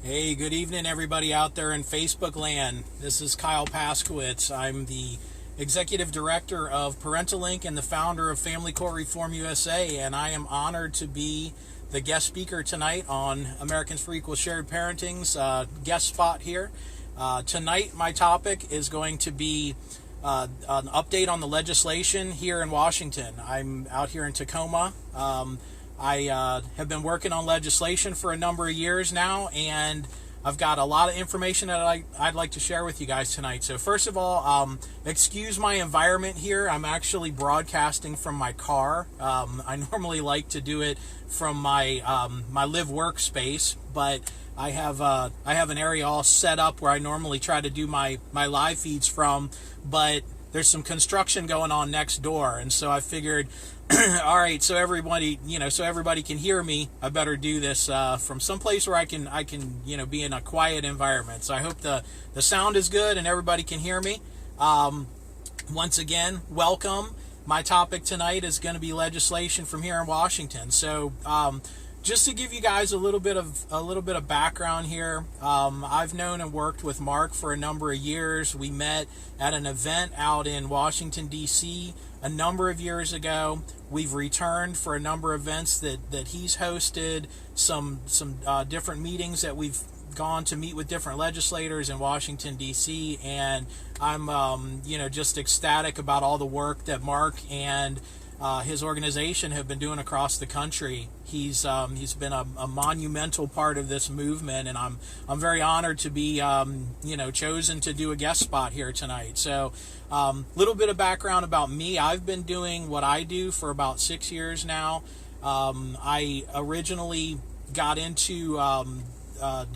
Hey, good evening, everybody out there in Facebook land. This is Kyle Paskewitz. I'm the Executive Director of Parentalink and the founder of Family Court Reform USA, and I am honored to be the guest speaker tonight on Americans for Equal Shared Parenting's guest spot here. Tonight, my topic is going to be an update on the legislation here in Washington. I'm out here in Tacoma. I have been working on legislation for a number of years now, and I've got a lot of information that I'd like to share with you guys tonight. So first of all, excuse my environment here. I'm actually broadcasting from my car. I normally like to do it from my my live workspace, but I have an area all set up where I normally try to do my live feeds from, but there's some construction going on next door, and so I figured, all right, so everybody can hear me, I better do this from someplace where I can be in a quiet environment. So I hope the sound is good and everybody can hear me. Once again, welcome. My topic tonight is going to be legislation from here in Washington. So just to give you guys a little bit of background here, I've known and worked with Mark for a number of years. We met at an event out in Washington, D.C. a number of years ago. We've returned for a number of events that he's hosted, some different meetings that we've gone to meet with different legislators in Washington, D.C., and I'm just ecstatic about all the work that Mark and his organization have been doing across the country. He's been a monumental part of this movement, and I'm very honored to be chosen to do a guest spot here tonight. So little bit of background about me. I've been doing what I do for about 6 years now. I originally got into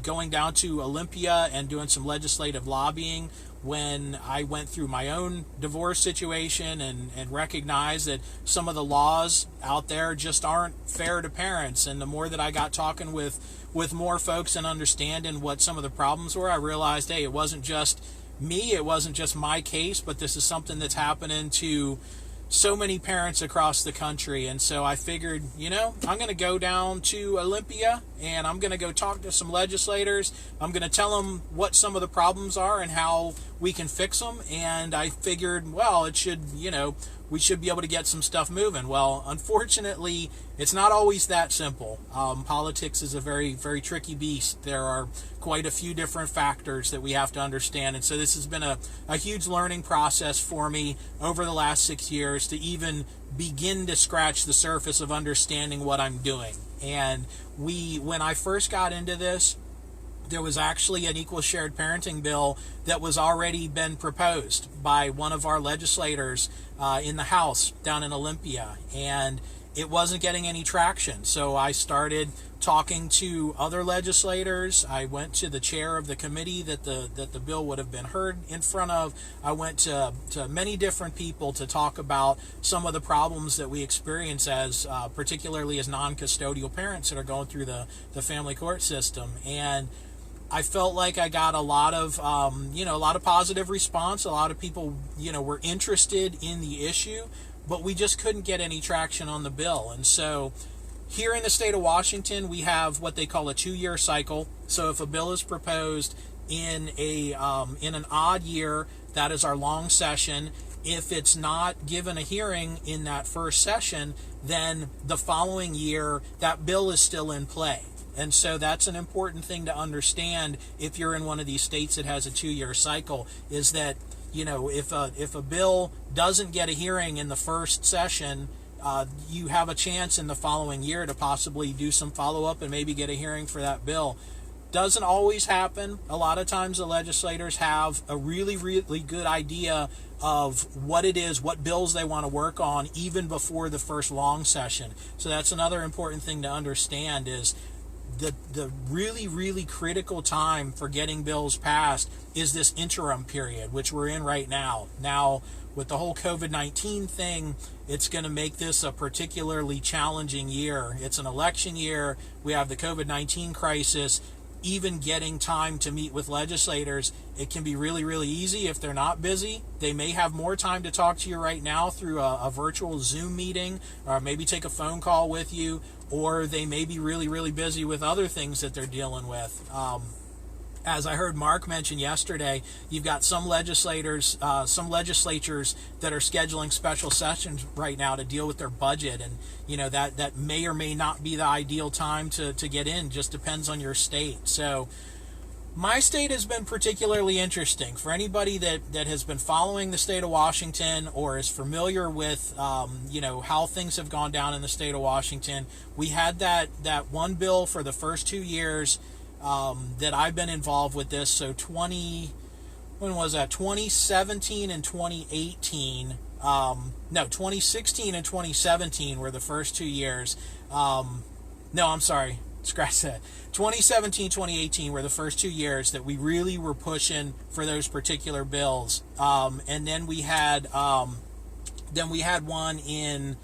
going down to Olympia and doing some legislative lobbying when I went through my own divorce situation and recognized that some of the laws out there just aren't fair to parents. And the more that I got talking with more folks and understanding what some of the problems were, I realized, hey, it wasn't just me, it wasn't just my case, but this is something that's happening to so many parents across the country. And so I figured, I'm going to go down to Olympia and I'm going to go talk to some legislators. I'm going to tell them what some of the problems are and how we can fix them. And I figured, well, we should be able to get some stuff moving. Well, unfortunately, it's not always that simple. Politics is a very, very tricky beast. There are quite a few different factors that we have to understand. And so this has been a huge learning process for me over the last 6 years to even begin to scratch the surface of understanding what I'm doing. And when I first got into this, there was actually an equal shared parenting bill that was already been proposed by one of our legislators in the House down in Olympia, and it wasn't getting any traction. So I started talking to other legislators. I went to the chair of the committee that the bill would have been heard in front of. I went to many different people to talk about some of the problems that we experience as particularly as non-custodial parents that are going through the family court system. And I felt like I got a lot of positive response. A lot of people, were interested in the issue, but we just couldn't get any traction on the bill. And so here in the state of Washington, we have what they call a 2-year cycle. So if a bill is proposed in an odd year, that is our long session. If it's not given a hearing in that first session, then the following year, that bill is still in play. And so that's an important thing to understand if you're in one of these states that has a 2-year cycle, is that, if a bill doesn't get a hearing in the first session, you have a chance in the following year to possibly do some follow-up and maybe get a hearing for that bill. Doesn't always happen. A lot of times the legislators have a really, really good idea of what it is, what bills they want to work on even before the first long session. So that's another important thing to understand, is the really, really critical time for getting bills passed is this interim period, which we're in right now. Now, with the whole COVID-19 thing, it's going to make this a particularly challenging year. It's an election year. We have the COVID-19 crisis. even getting time to meet with legislators, it can be really, really easy if they're not busy. They may have more time to talk to you right now through a virtual Zoom meeting, or maybe take a phone call with you, or they may be really, really busy with other things that they're dealing with. As I heard Mark mention yesterday, you've got some legislators, some legislatures that are scheduling special sessions right now to deal with their budget, and that may or may not be the ideal time to get in. Just depends on your state. So my state has been particularly interesting. For anybody that has been following the state of Washington or is familiar with how things have gone down in the state of Washington, we had that one bill for the first 2 years that I've been involved with this. So 2017 and 2018. 2016 and 2017 were the first 2 years. Scratch that. 2017, 2018 were the first 2 years that we really were pushing for those particular bills. And then we had one in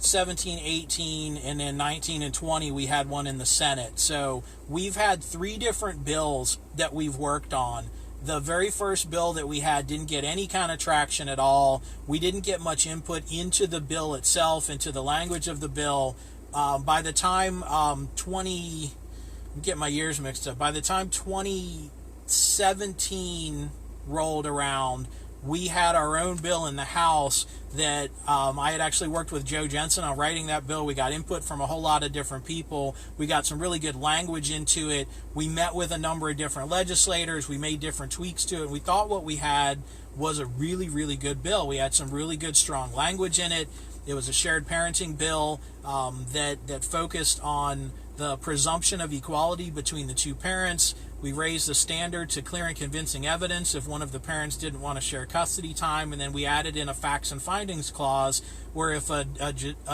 17, 18, and then 19 and 20 we had one in the Senate. So we've had 3 different bills that we've worked on. The very first bill that we had didn't get any kind of traction at all. We didn't get much input into the bill itself, into the language of the bill. By the time I'm getting my years mixed up. By the time 2017 rolled around, we had our own bill in the House that I had actually worked with Joe Jensen on writing that bill. We got input from a whole lot of different people. We got some really good language into it. We met with a number of different legislators. We made different tweaks to it. We thought what we had was a really, really good bill. We had some really good, strong language in it. It was a shared parenting bill that focused on the presumption of equality between the two parents. We raised the standard to clear and convincing evidence if one of the parents didn't want to share custody time, and then we added in a facts and findings clause where if a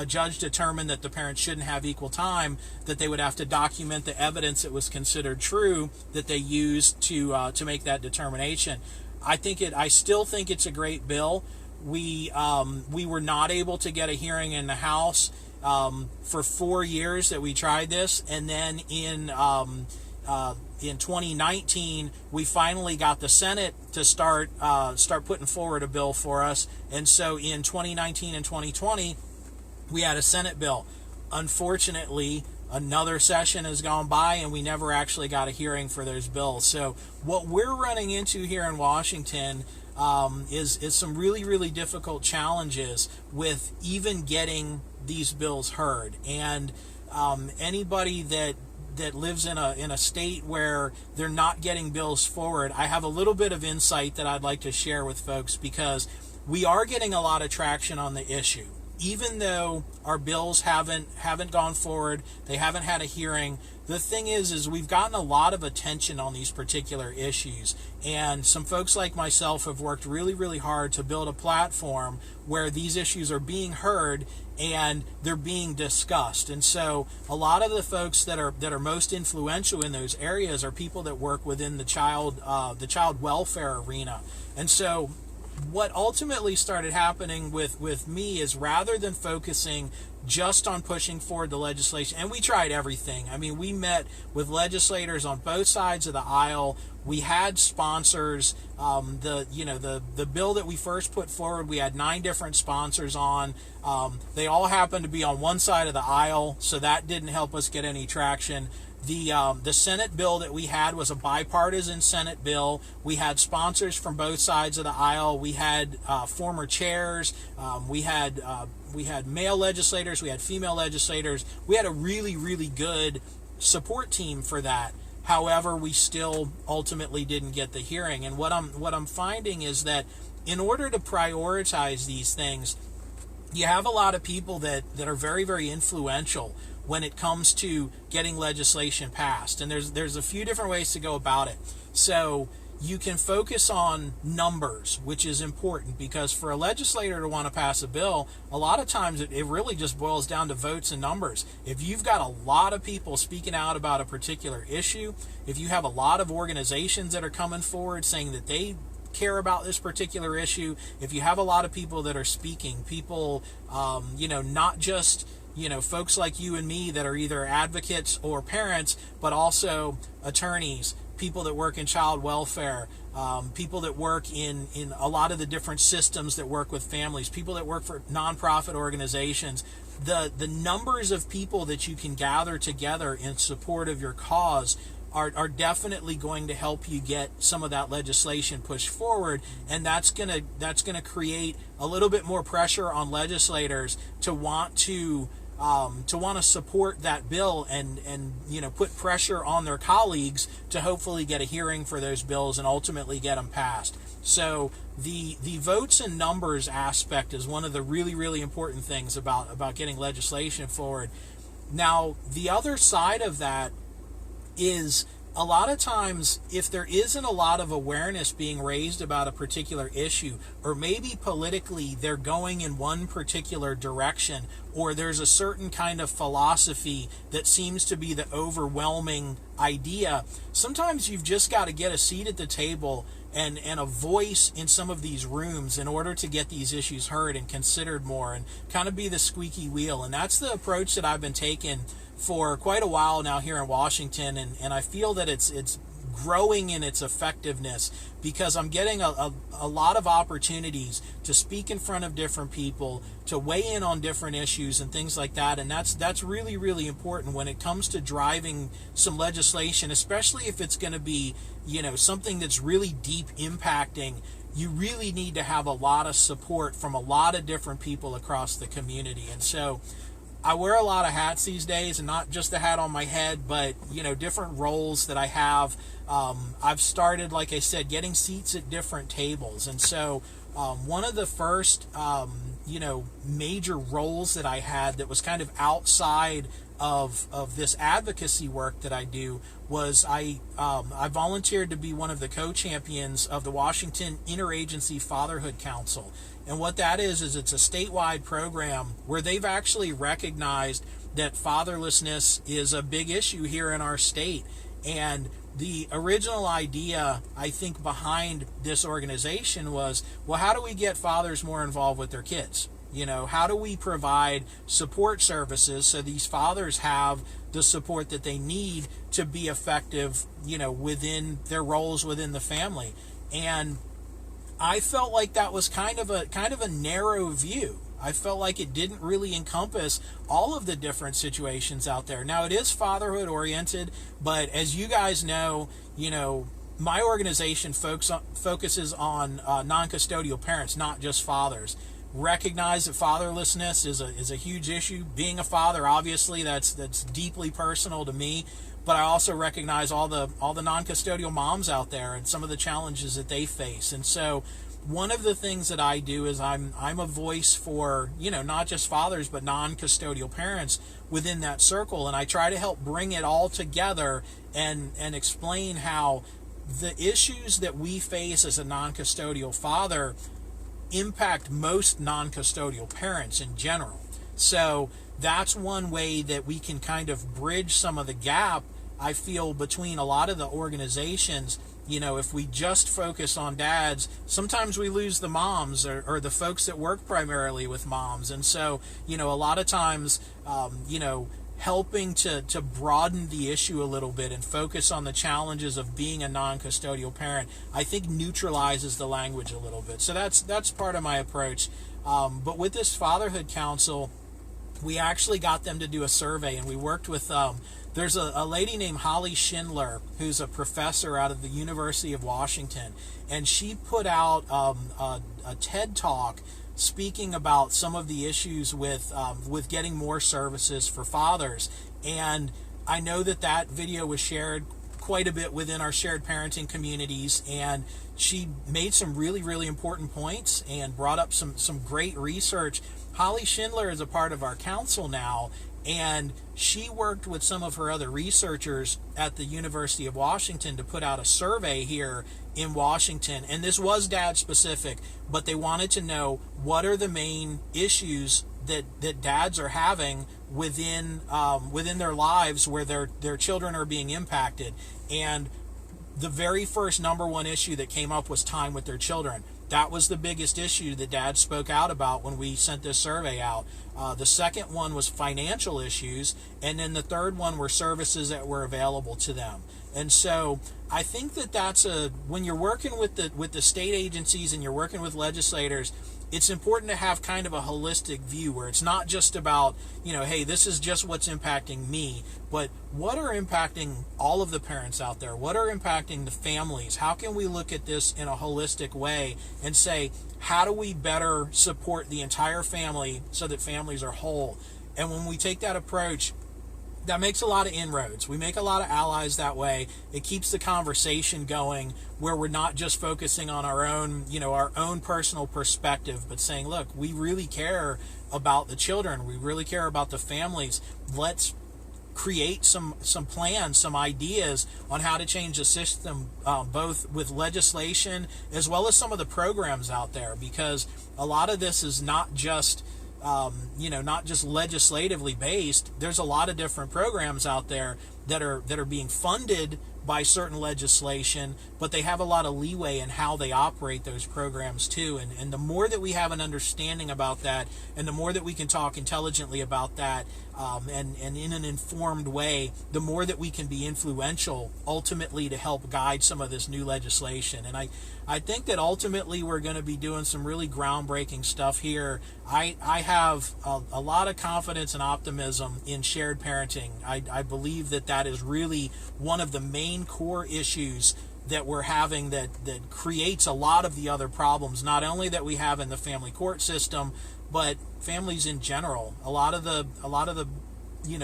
judge determined that the parents shouldn't have equal time, that they would have to document the evidence that was considered true that they used to make that determination. I still think it's a great bill. We were not able to get a hearing in the House for 4 years that we tried this, and then in 2019 we finally got the Senate to start putting forward a bill for us, and so in 2019 and 2020 we had a Senate bill. Unfortunately, another session has gone by and we never actually got a hearing for those bills. So what we're running into here in Washington is some really, really difficult challenges with even getting these bills heard. And anybody that lives in a state where they're not getting bills forward, I have a little bit of insight that I'd like to share with folks, because we are getting a lot of traction on the issue. Even though our bills haven't gone forward, they haven't had a hearing, the thing is we've gotten a lot of attention on these particular issues, and some folks like myself have worked really, really hard to build a platform where these issues are being heard and they're being discussed. And so a lot of the folks that are most influential in those areas are people that work within the child welfare arena. And so what ultimately started happening with me is, rather than focusing just on pushing forward the legislation, and we tried everything. I mean, we met with legislators on both sides of the aisle. We had sponsors. The bill that we first put forward, we had 9 different sponsors on. They all happened to be on one side of the aisle, so that didn't help us get any traction. The Senate bill that we had was a bipartisan Senate bill. We had sponsors from both sides of the aisle. We had former chairs. We had male legislators. We had female legislators. We had a really, really good support team for that. However, we still ultimately didn't get the hearing. And what I'm finding is that in order to prioritize these things, you have a lot of people that are very, very influential when it comes to getting legislation passed. And there's a few different ways to go about it. So you can focus on numbers, which is important, because for a legislator to want to pass a bill, a lot of times it really just boils down to votes and numbers. If you've got a lot of people speaking out about a particular issue, if you have a lot of organizations that are coming forward saying that they care about this particular issue, if you have a lot of people that are speaking, people, not just folks like you and me that are either advocates or parents, but also attorneys, people that work in child welfare, people that work in a lot of the different systems that work with families, people that work for nonprofit organizations. The numbers of people that you can gather together in support of your cause are definitely going to help you get some of that legislation pushed forward, and that's gonna create a little bit more pressure on legislators to want to support that bill and put pressure on their colleagues to hopefully get a hearing for those bills and ultimately get them passed. So the votes and numbers aspect is one of the really, really important things about getting legislation forward. Now, the other side of that is a lot of times if there isn't a lot of awareness being raised about a particular issue, or maybe politically they're going in one particular direction, or there's a certain kind of philosophy that seems to be the overwhelming idea, sometimes you've just got to get a seat at the table and a voice in some of these rooms in order to get these issues heard and considered more and kind of be the squeaky wheel. And that's the approach that I've been taking for quite a while now here in Washington, and I feel that it's growing in its effectiveness because I'm getting a lot of opportunities to speak in front of different people, to weigh in on different issues and things like that, and that's really, really important when it comes to driving some legislation, especially if it's going to be something that's really deep impacting. You really need to have a lot of support from a lot of different people across the community. And so I wear a lot of hats these days, and not just the hat on my head, but different roles that I have. I've started, like I said, getting seats at different tables, and so one of the first major roles that I had that was kind of outside of this advocacy work that I do was I volunteered to be one of the co-champions of the Washington Interagency Fatherhood Council. And what that is it's a statewide program where they've actually recognized that fatherlessness is a big issue here in our state. And the original idea, I think, behind this organization was, well, how do we get fathers more involved with their kids? How do we provide support services so these fathers have the support that they need to be effective, within their roles within the family? And I felt like that was kind of a narrow view. I felt like it didn't really encompass all of the different situations out there. Now, it is fatherhood oriented, but as you guys know, my organization focuses on non-custodial parents, not just fathers. Recognize that fatherlessness is a huge issue. Being a father, obviously, that's deeply personal to me. But I also recognize all the non-custodial moms out there and some of the challenges that they face. And so one of the things that I do is I'm a voice for, not just fathers, but non-custodial parents within that circle. And I try to help bring it all together and explain how the issues that we face as a non-custodial father impact most non-custodial parents in general. So that's one way that we can kind of bridge some of the gap, I feel, between a lot of the organizations. If we just focus on dads, sometimes we lose the moms or the folks that work primarily with moms. And so, a lot of times, helping to broaden the issue a little bit and focus on the challenges of being a non-custodial parent, I think neutralizes the language a little bit. So that's part of my approach. But with this Fatherhood Council, we actually got them to do a survey, and we worked with there's a lady named Holly Schindler who's a professor out of the University of Washington, and she put out a TED Talk speaking about some of the issues with getting more services for fathers. And I know that video was shared quite a bit within our shared parenting communities, and she made some really, really important points and brought up some great research. Holly Schindler is a part of our council now, and she worked with some of her other researchers at the University of Washington to put out a survey here in Washington. And this was dad specific, but they wanted to know what are the main issues that dads are having within their lives where their children are being impacted. And the very first number one issue that came up was time with their children. That was the biggest issue that Dad spoke out about when we sent this survey out. The second one was financial issues, and then the third one were services that were available to them. And so I think that when you're working with the state agencies and you're working with legislators, it's important to have kind of a holistic view where it's not just about, hey, this is just what's impacting me, but what are impacting all of the parents out there? What are impacting the families? How can we look at this in a holistic way and say, how do we better support the entire family so that families are whole? And when we take that approach, that makes a lot of inroads. We make a lot of allies that way. It keeps the conversation going where we're not just focusing on our own personal perspective, but saying, look, we really care about the children. We really care about the families. Let's create some plans, some ideas on how to change the system, both with legislation as well as some of the programs out there, because a lot of this is not just not just legislatively based. There's a lot of different programs out there that are being funded by certain legislation, but they have a lot of leeway in how they operate those programs too. And the more that we have an understanding about that, and the more that we can talk intelligently about that, and in an informed way, the more that we can be influential ultimately to help guide some of this new legislation. And I think that ultimately we're going to be doing some really groundbreaking stuff here. I have a lot of confidence and optimism in shared parenting. I believe that is really one of the main core issues that we're having that creates a lot of the other problems, not only that we have in the family court system, but families in general. A lot of the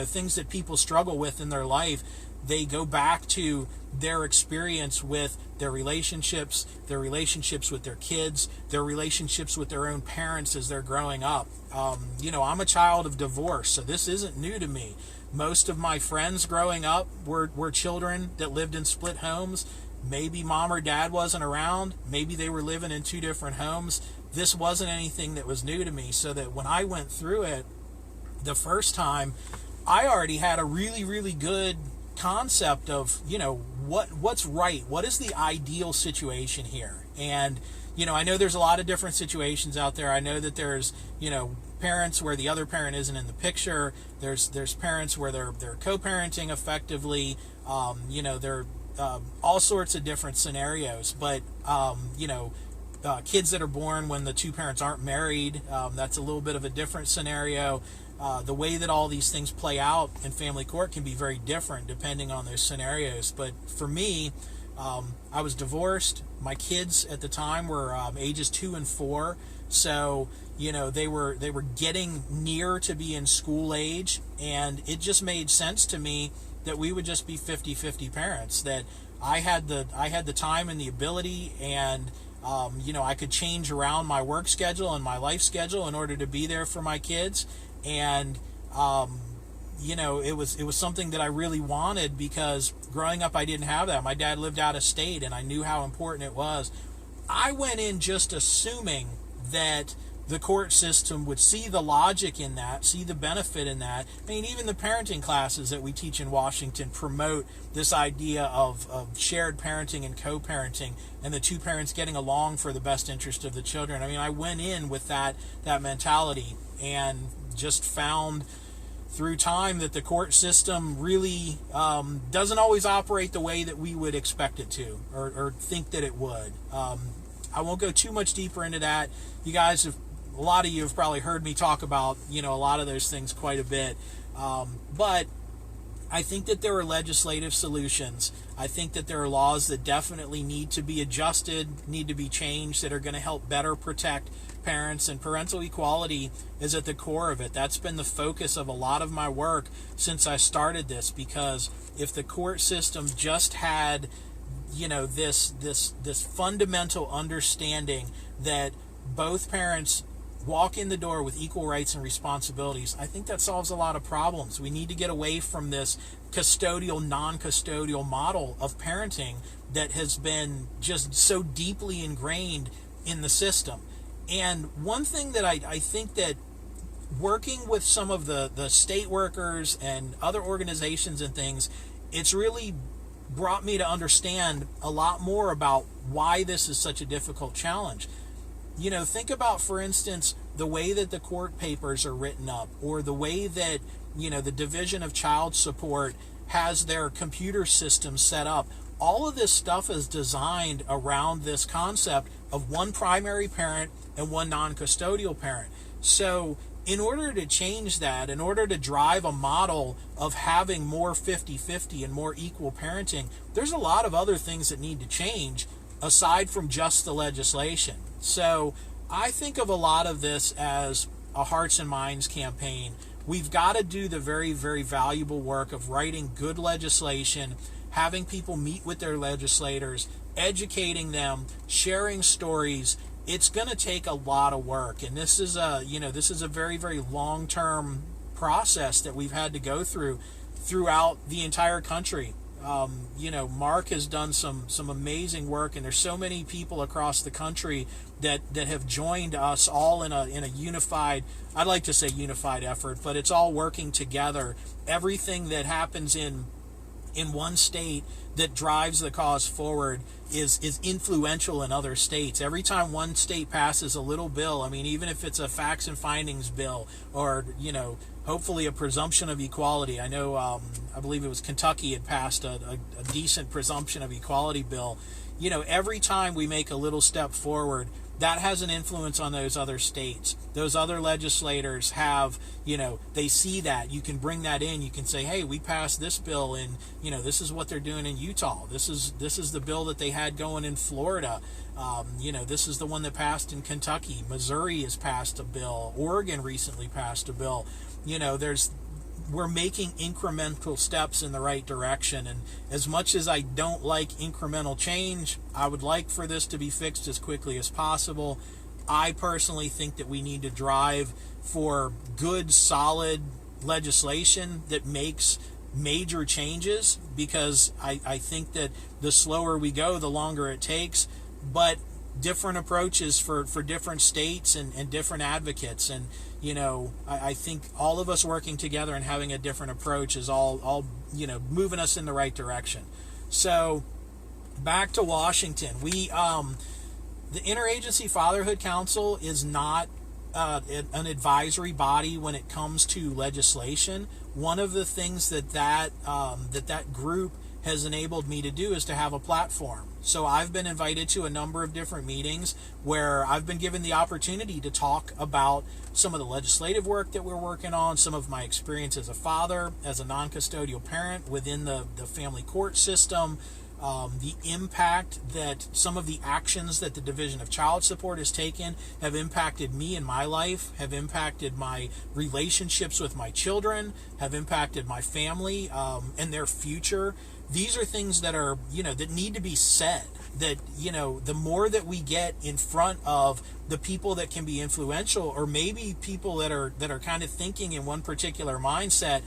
things that people struggle with in their life, they go back to their experience with their relationships with their kids, their relationships with their own parents as they're growing up. I'm a child of divorce, so this isn't new to me. Most of my friends growing up were children that lived in split homes. Maybe mom or dad wasn't around. Maybe they were living in two different homes. This wasn't anything that was new to me, so that when I went through it the first time, I already had a really, really good concept of, what's right. What is the ideal situation here? And, I know there's a lot of different situations out there. I know that there's, parents where the other parent isn't in the picture. There's parents where they're co-parenting effectively. There all sorts of different scenarios. But, kids that are born when the two parents aren't married, that's a little bit of a different scenario. The way that all these things play out in family court can be very different depending on those scenarios. But for me, I was divorced. My kids at the time were ages 2 and 4, so they were getting near to be in school age, and it just made sense to me that we would just be 50-50 parents. That I had the time and the ability, and I could change around my work schedule and my life schedule in order to be there for my kids. And it was something that I really wanted, because growing up I didn't have that. My dad lived out of state, and I knew how important it was. I went in just assuming that the court system would see the logic in that, see the benefit in that. I mean, even the parenting classes that we teach in Washington promote this idea of shared parenting and co-parenting, and the two parents getting along for the best interest of the children. I mean, I went in with that mentality, and just found through time that the court system really doesn't always operate the way that we would expect it to, or think that it would. I won't go too much deeper into that. You guys a lot of you have probably heard me talk about, a lot of those things quite a bit. But I think that there are legislative solutions. I think that there are laws that definitely need to be adjusted, need to be changed, that are going to help better protect parents, and parental equality is at the core of it. That's been the focus of a lot of my work since I started this, because if the court system just had, this fundamental understanding that both parents walk in the door with equal rights and responsibilities, I think that solves a lot of problems. We need to get away from this custodial, non-custodial model of parenting that has been just so deeply ingrained in the system. And one thing that I think that working with some of the state workers and other organizations and things, it's really brought me to understand a lot more about why this is such a difficult challenge. think about, for instance, the way that the court papers are written up, or the way that, the Division of Child Support has their computer system set up. All of this stuff is designed around this concept of one primary parent and one non-custodial parent. So in order to change that, in order to drive a model of having more 50-50 and more equal parenting, there's a lot of other things that need to change aside from just the legislation. So I think of a lot of this as a hearts and minds campaign. We've got to do the very, very valuable work of writing good legislation, having people meet with their legislators, educating them, sharing stories. It's going to take a lot of work, and this is a very, very long-term process that we've had to go throughout the entire country. Mark has done some amazing work, and there's so many people across the country that have joined us all in a unified, I'd like to say unified effort, but it's all working together. Everything that happens in one state that drives the cause forward is influential in other states. Every time one state passes a little bill, I mean, even if it's a facts and findings bill, or hopefully a presumption of equality. I know I believe it was Kentucky had passed a decent presumption of equality bill. Every time we make a little step forward, that has an influence on those other states. Those other legislators have, they see that. You can bring that in. You can say, hey, we passed this bill, and this is what they're doing in Utah. This is the bill that they had going in Florida. This is the one that passed in Kentucky. Missouri has passed a bill. Oregon recently passed a bill. We're making incremental steps in the right direction, and as much as I don't like incremental change, I would like for this to be fixed as quickly as possible. I personally think that we need to drive for good, solid legislation that makes major changes, because I think that the slower we go, the longer it takes, but different approaches for different states and different advocates. And I think all of us working together and having a different approach is all moving us in the right direction. So back to Washington, the Interagency Fatherhood Council is not an advisory body when it comes to legislation. One of the things that group has enabled me to do is to have a platform. So I've been invited to a number of different meetings where I've been given the opportunity to talk about some of the legislative work that we're working on, some of my experience as a father, as a non-custodial parent within the family court system, the impact that some of the actions that the Division of Child Support has taken have impacted me in my life, have impacted my relationships with my children, have impacted my family and their future. These are things that are, that need to be said, that, the more that we get in front of the people that can be influential, or maybe people that are kind of thinking in one particular mindset,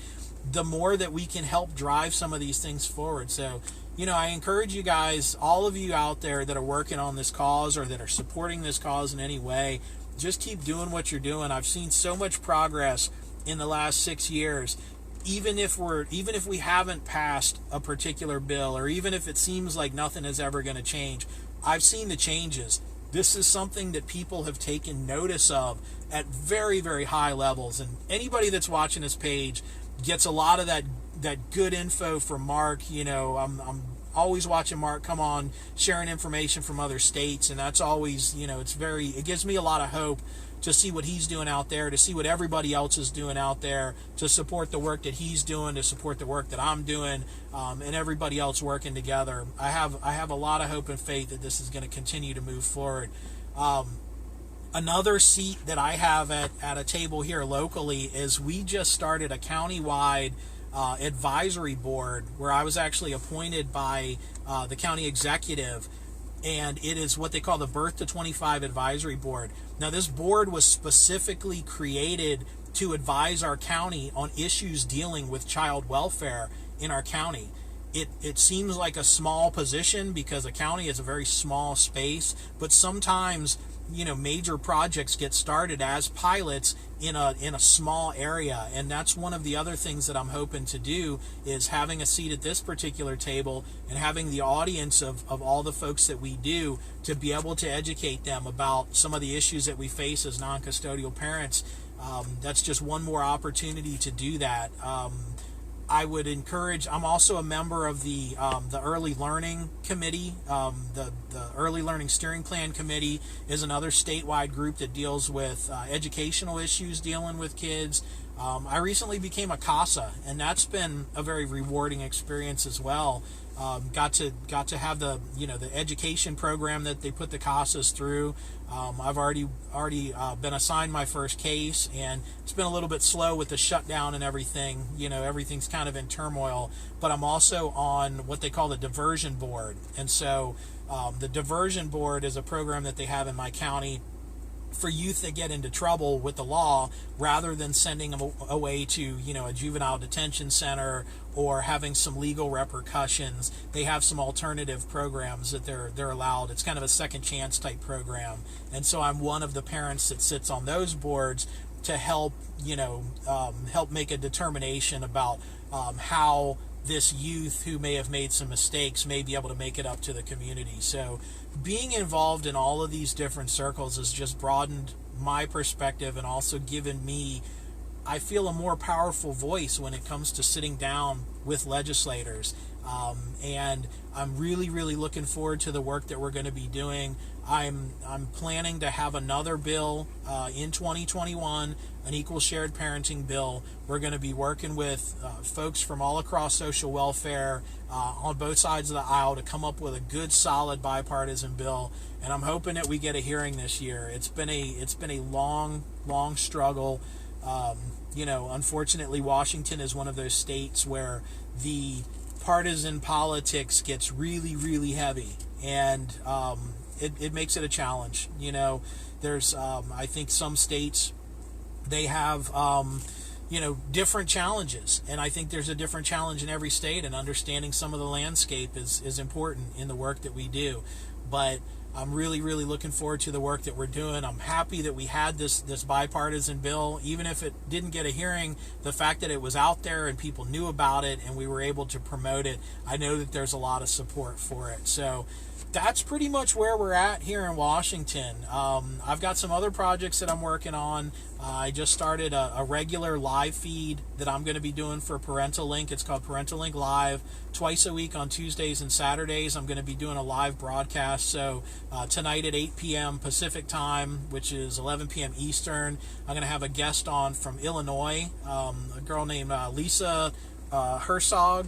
the more that we can help drive some of these things forward. So, I encourage you guys, all of you out there that are working on this cause or that are supporting this cause in any way, just keep doing what you're doing. I've seen so much progress in the last 6 years. Even if we haven't passed a particular bill, or even if it seems like nothing is ever going to change, I've seen the changes. This is something that people have taken notice of at very, very high levels. And anybody that's watching this page gets a lot of that good info from Mark. I'm always watching Mark come on, sharing information from other states, and that's always, it gives me a lot of hope to see what he's doing out there, to see what everybody else is doing out there, to support the work that he's doing, to support the work that I'm doing, and everybody else working together. I have a lot of hope and faith that this is going to continue to move forward. Another seat that I have at a table here locally is we just started a countywide advisory board where I was actually appointed by the county executive, and it is what they call the Birth to 25 Advisory Board. Now, this board was specifically created to advise our county on issues dealing with child welfare in our county. It seems like a small position because a county is a very small space, but sometimes major projects get started as pilots in a small area. And that's one of the other things that I'm hoping to do, is having a seat at this particular table and having the audience of all the folks that we do, to be able to educate them about some of the issues that we face as non-custodial parents. That's just one more opportunity to do that. I would encourage. I'm also a member of the Early Learning Committee. The Early Learning Steering Plan Committee is another statewide group that deals with educational issues dealing with kids. I recently became a CASA, and that's been a very rewarding experience as well. Got to have the education program that they put the CASAs through. I've already been assigned my first case, and it's been a little bit slow with the shutdown and everything. Everything's kind of in turmoil. But I'm also on what they call the diversion board, and so the diversion board is a program that they have in my county for youth that get into trouble with the law, rather than sending them away to a juvenile detention center or having some legal repercussions. They have some alternative programs that they're allowed. It's kind of a second chance type program, and so I'm one of the parents that sits on those boards to help help make a determination about how this youth who may have made some mistakes may be able to make it up to the community. So being involved in all of these different circles has just broadened my perspective, and also given me, I feel, a more powerful voice when it comes to sitting down with legislators. And I'm really looking forward to the work that we're going to be doing. I'm planning to have another bill in 2021, an equal shared parenting bill. We're going to be working with folks from all across social welfare on both sides of the aisle to come up with a good, solid bipartisan bill. And I'm hoping that we get a hearing this year. It's been a long struggle. Unfortunately, Washington is one of those states where the partisan politics gets really heavy, and it makes it a challenge. There's I think some states, they have different challenges, and I think there's a different challenge in every state, and understanding some of the landscape is important in the work that we do. But I'm really looking forward to the work that we're doing. I'm happy that we had this bipartisan bill, even if it didn't get a hearing. The fact that it was out there and people knew about it and we were able to promote it, I know that there's a lot of support for it. So that's pretty much where we're at here in Washington. I've got some other projects that I'm working on. I just started a regular live feed that I'm going to be doing for Parentalink. It's called Parentalink Live. Twice a week on Tuesdays and Saturdays, I'm going to be doing a live broadcast. So tonight at 8 p.m. Pacific time, which is 11 p.m. Eastern, I'm going to have a guest on from Illinois. A girl named Lisa Herzog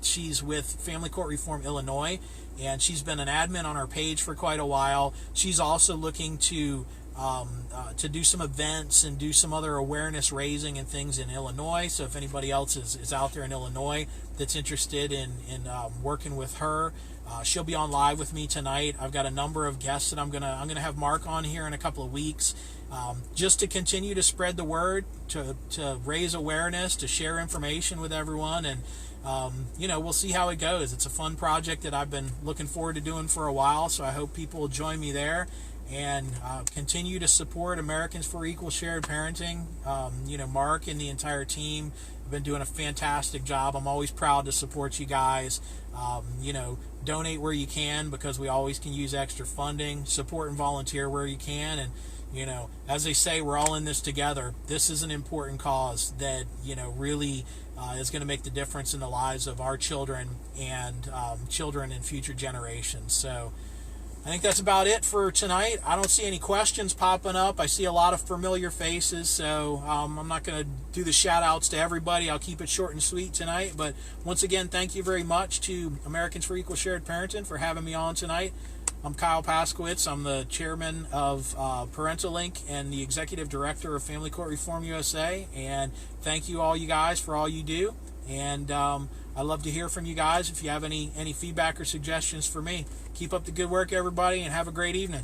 she's with Family Court Reform Illinois, and she's been an admin on our page for quite a while. She's also looking to do some events and do some other awareness raising and things in Illinois. So if anybody else is out there in Illinois that's interested in working with her, she'll be on live with me tonight. I've got a number of guests that I'm gonna have Mark on here in a couple of weeks, just to continue to spread the word, to raise awareness, to share information with everyone, and we'll see how it goes. It's a fun project that I've been looking forward to doing for a while, so I hope people will join me there and continue to support Americans for Equal Shared Parenting. Mark and the entire team have been doing a fantastic job. I'm always proud to support you guys. Donate where you can, because we always can use extra funding. Support and volunteer where you can, and as they say, we're all in this together. This is an important cause that really is going to make the difference in the lives of our children and children in future generations. So I think that's about it for tonight. I don't see any questions popping up. I see a lot of familiar faces, so I'm not going to do the shout outs to everybody. I'll keep it short and sweet tonight. But once again, thank you very much to Americans for Equal Shared Parenting for having me on tonight. I'm Kyle Paskewitz. I'm the chairman of Parentalink and the executive director of Family Court Reform USA. And thank you all, you guys, for all you do. And I'd love to hear from you guys if you have any feedback or suggestions for me. Keep up the good work, everybody, and have a great evening.